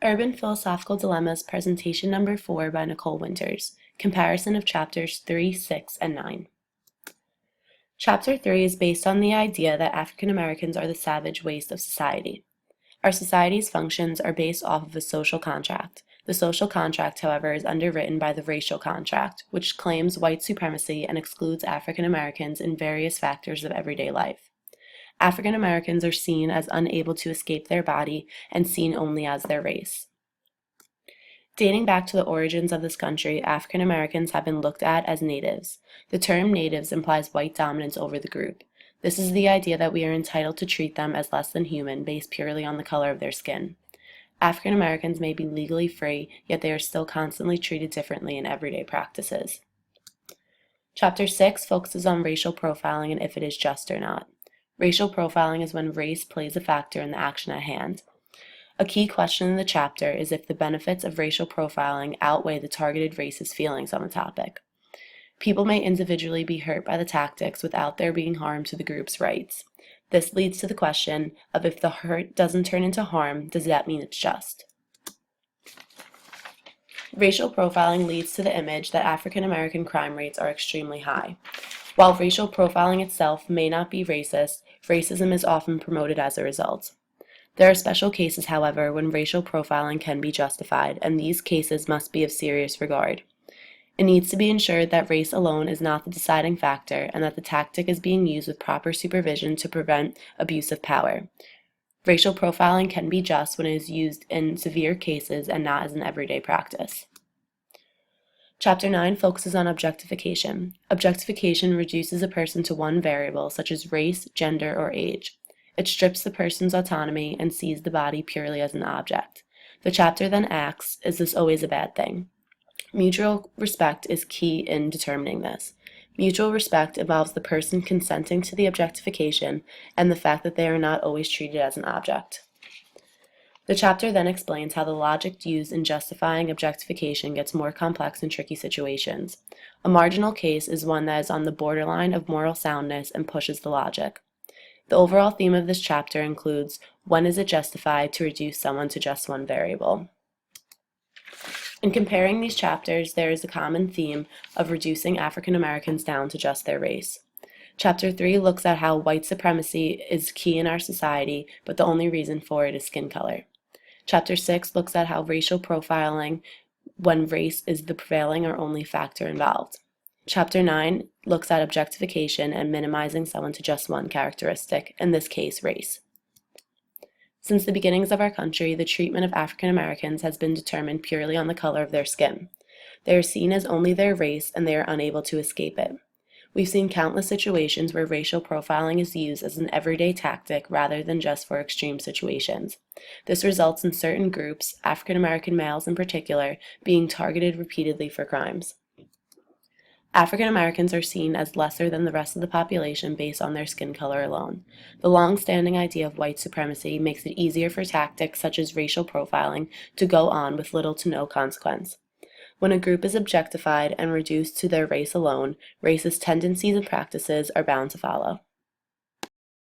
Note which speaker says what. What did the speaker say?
Speaker 1: Urban Philosophical Dilemmas, presentation number 4 by Nicole Winters. Comparison of chapters 3, 6, and 9. Chapter 3 is based on the idea that African Americans are the savage waste of society. Our society's functions are based off of a social contract. The social contract, however, is underwritten by the racial contract, which claims white supremacy and excludes African Americans in various factors of everyday life. African Americans are seen as unable to escape their body and seen only as their race. Dating back to the origins of this country, African Americans have been looked at as natives. The term natives implies white dominance over the group. This is the idea that we are entitled to treat them as less than human based purely on the color of their skin. African Americans may be legally free, yet they are still constantly treated differently in everyday practices. Chapter 6 focuses on racial profiling and if it is just or not. Racial profiling is when race plays a factor in the action at hand. A key question in the chapter is if the benefits of racial profiling outweigh the targeted race's feelings on the topic. People may individually be hurt by the tactics without there being harm to the group's rights. This leads to the question of if the hurt doesn't turn into harm, does that mean it's just? Racial profiling leads to the image that African American crime rates are extremely high. While racial profiling itself may not be racist, racism is often promoted as a result. There are special cases, however, when racial profiling can be justified, and these cases must be of serious regard. It needs to be ensured that race alone is not the deciding factor and that the tactic is being used with proper supervision to prevent abuse of power. Racial profiling can be just when it is used in severe cases and not as an everyday practice. Chapter 9 focuses on objectification. Objectification reduces a person to one variable, such as race, gender, or age. It strips the person's autonomy and sees the body purely as an object. The chapter then asks, is this always a bad thing? Mutual respect is key in determining this. Mutual respect involves the person consenting to the objectification and the fact that they are not always treated as an object. The chapter then explains how the logic used in justifying objectification gets more complex in tricky situations. A marginal case is one that is on the borderline of moral soundness and pushes the logic. The overall theme of this chapter includes when is it justified to reduce someone to just one variable. In comparing these chapters, there is a common theme of reducing African Americans down to just their race. Chapter 3 looks at how white supremacy is key in our society, but the only reason for it is skin color. Chapter 6 looks at how racial profiling when race is the prevailing or only factor involved. Chapter 9 looks at objectification and minimizing someone to just one characteristic, in this case, race. Since the beginnings of our country, the treatment of African Americans has been determined purely on the color of their skin. They are seen as only their race and they are unable to escape it. We've seen countless situations where racial profiling is used as an everyday tactic rather than just for extreme situations. This results in certain groups, African American males in particular, being targeted repeatedly for crimes. African Americans are seen as lesser than the rest of the population based on their skin color alone. The long-standing idea of white supremacy makes it easier for tactics such as racial profiling to go on with little to no consequence. When a group is objectified and reduced to their race alone, racist tendencies and practices are bound to follow.